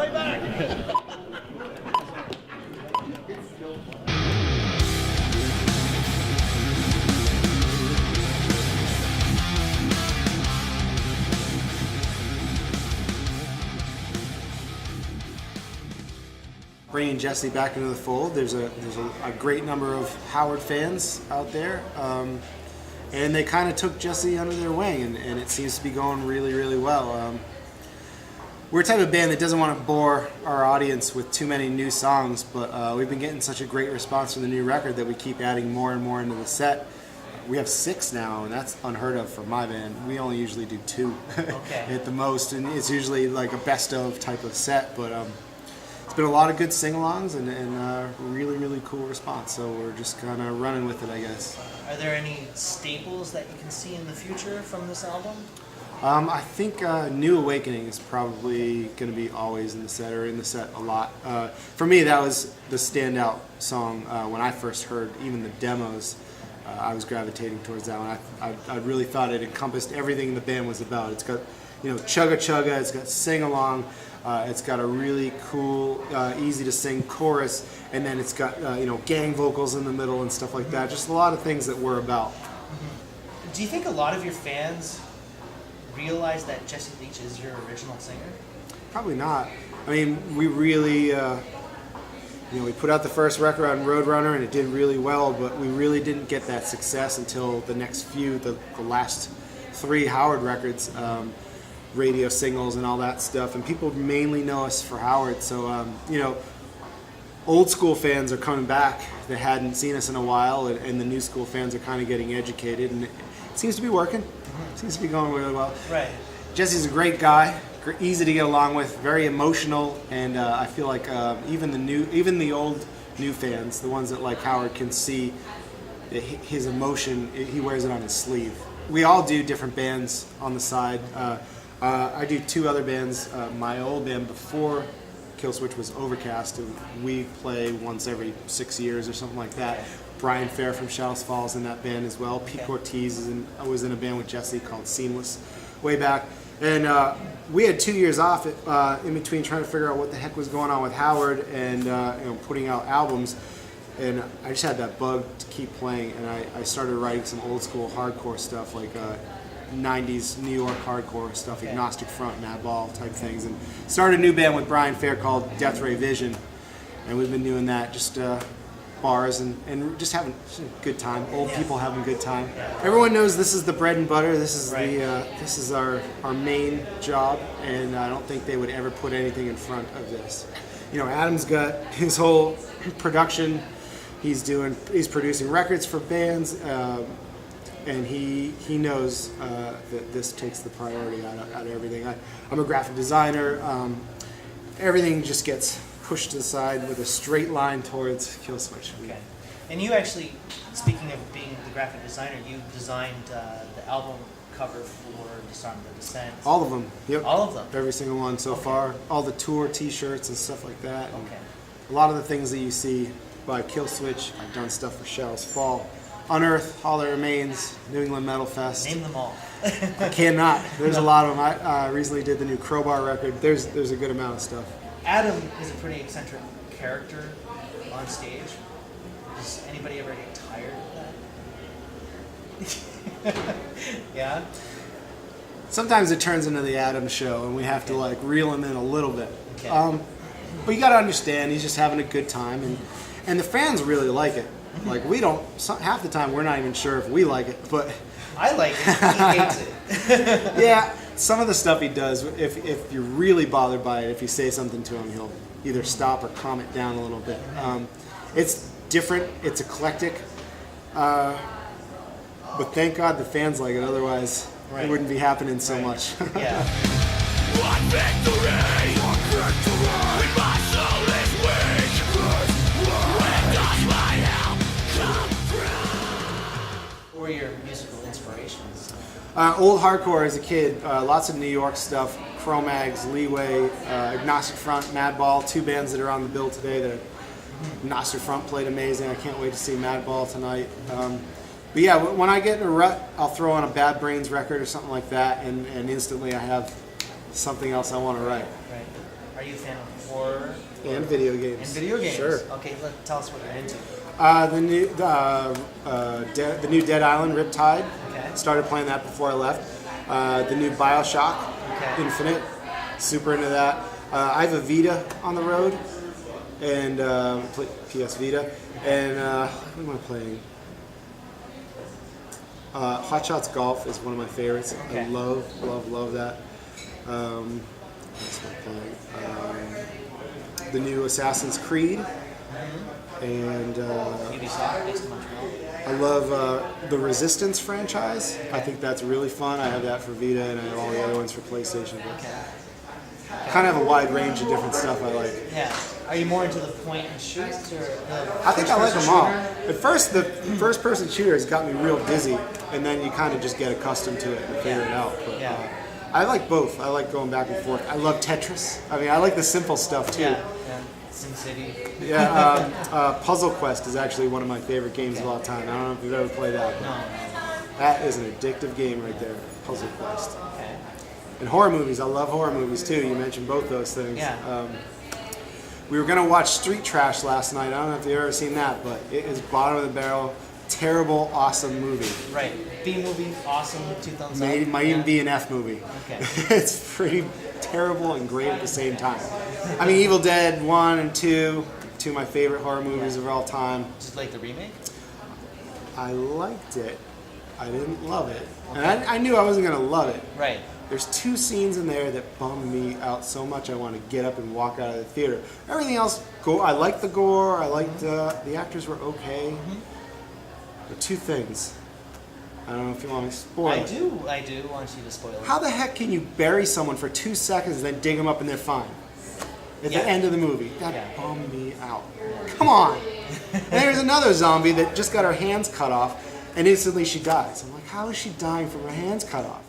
right back. Bringing Jesse back into the fold. There's a great number of Howard fans out there, and they kind of took Jesse under their wing, and it seems to be going really, really well. We're a type of band that doesn't want to bore our audience with too many new songs, but we've been getting such a great response from the new record that we keep adding more and more into the set. We have 6 now, and that's unheard of for my band. We only usually do 2 at the most, and it's usually like a best of type of set, but it's been a lot of good sing-alongs and really, really cool response. So we're just kind of running with it, I guess. Are there any staples that you can see in the future from this album? I think New Awakening is probably going to be always in the set, or in the set a lot. For me, that was the standout song when I first heard even the demos. I was gravitating towards that one. I really thought it encompassed everything the band was about. It's got, chugga chugga. It's got sing along. It's got a really cool, easy to sing chorus, and then it's got gang vocals in the middle and stuff like that. Just a lot of things that we're about. Do you think a lot of your fans realize that Jesse Leach is your original singer? Probably not. I mean, we really, we put out the first record on Roadrunner, and it did really well, but we really didn't get that success until the next few, the last 3 Howard records. Radio singles and all that stuff, and people mainly know us for Howard. So old school fans are coming back that hadn't seen us in a while, and the new school fans are kind of getting educated, and it seems to be working. Seems to be going really well. Right. Jesse's a great guy, easy to get along with, very emotional, and I feel like even the old new fans, the ones that like Howard, can see his emotion. He wears it on his sleeve. We all do different bands on the side. I do 2 other bands. My old band before Killswitch was Overcast, and we play once every 6 years or something like that. Brian Fair from Shallows Falls in that band as well. Pete Ortiz was in a band with Jesse called Seamless way back. And we had 2 years off in between trying to figure out what the heck was going on with Howard and putting out albums. And I just had that bug to keep playing, and I started writing some old school hardcore stuff like 90s New York hardcore stuff, Agnostic Front, Madball type things, and started a new band with Brian Fair called Death Ray Vision, and we've been doing that, just bars and just having a good time, old people having a good time. Everyone knows this is the bread and butter, this is this is our main job, and I don't think they would ever put anything in front of this. Adam's got his whole production, he's producing records for bands, and he knows that this takes the priority out of everything. I'm a graphic designer. Everything just gets pushed to the side with a straight line towards Killswitch. Okay. And you actually, speaking of being the graphic designer, you designed the album cover for Disarm the Descent. All of them. Yep. All of them? Every single one so far. All the tour t-shirts and stuff like that. Okay. A lot of the things that you see by Killswitch, I've done stuff for Shallows Fall, Unearth, Hall That Remains, New England Metal Fest. Name them all. I cannot. There's a lot of them. I recently did the new Crowbar record. There's a good amount of stuff. Adam is a pretty eccentric character on stage. Does anybody ever get tired of that? Yeah? Sometimes it turns into the Adam show, and we have to reel him in a little bit. Okay. But you got to understand, he's just having a good time, and the fans really like it. Like, we don't, half the time we're not even sure if we like it, but... I like it, he hates it. Yeah, some of the stuff he does, if you're really bothered by it, if you say something to him, he'll either stop or calm it down a little bit. It's different, it's eclectic, but thank God the fans like it, otherwise it wouldn't be happening so much. Yeah. What victory! What victory! When my soul is weak! Where does my help come from? What were your musical inspirations? Old hardcore as a kid, lots of New York stuff, Cro-Mags, Leeway, Agnostic Front, Madball, 2 bands that are on the bill today. That Agnostic Front played amazing. I can't wait to see Madball tonight. But yeah, when I get in a rut, I'll throw on a Bad Brains record or something like that, and instantly I have something else I want to write. Right. Are you a fan of horror And video games. and video games? Sure. Okay, tell us what you're into. The new Dead Island Riptide. Okay. Started playing that before I left. The new BioShock Okay. Infinite. Super into that. I have a Vita on the road, and PS Vita. And what am I playing? Hot Shots Golf is one of my favorites. Okay. I love that. What else am I playing? The new Assassin's Creed. And Ubisoft, based in Montreal. I love the Resistance franchise. I think that's really fun. I have that for Vita, and I have all the other ones for PlayStation. But Okay. kind of a wide range of different stuff I like. Yeah. Are you more into the point and shoot or the I think I like them all. shooter? At first, the first-person shooters got me real dizzy, and then you kind of just get accustomed to it and figure it out. But, Yeah. I like both. I like going back and forth. I love Tetris. I mean, I like the simple stuff too. Yeah. SimCity. Yeah, Puzzle Quest is actually one of my favorite games of all time. I don't know if you've ever played that. But No. that is an addictive game right there, Puzzle Quest. Okay. And horror movies, I love horror movies too. You mentioned both those things. Yeah. We were gonna watch Street Trash last night. I don't know if you've ever seen that, but it is bottom of the barrel, terrible, awesome movie. Right. B movie, awesome, 2 thumbs up. Might even be an F movie. Okay. It's pretty terrible and great at the same time. I mean, Evil Dead 1 and 2, two of my favorite horror movies of all time. Just like the remake? I liked it. I didn't love it. And I knew I wasn't gonna love it. Right. There's 2 scenes in there that bummed me out so much I want to get up and walk out of the theater. Everything else, I liked the gore, I liked the actors were okay. But 2 things. I don't know if you want me to spoil I it. do want you to spoil it. How the heck can you bury someone for 2 seconds and then dig them up and they're fine? At Yeah. the end of the movie. That Yeah. bummed me out. Come on! And there's another zombie that just got her hands cut off and instantly she dies. I'm like, how is she dying from her hands cut off?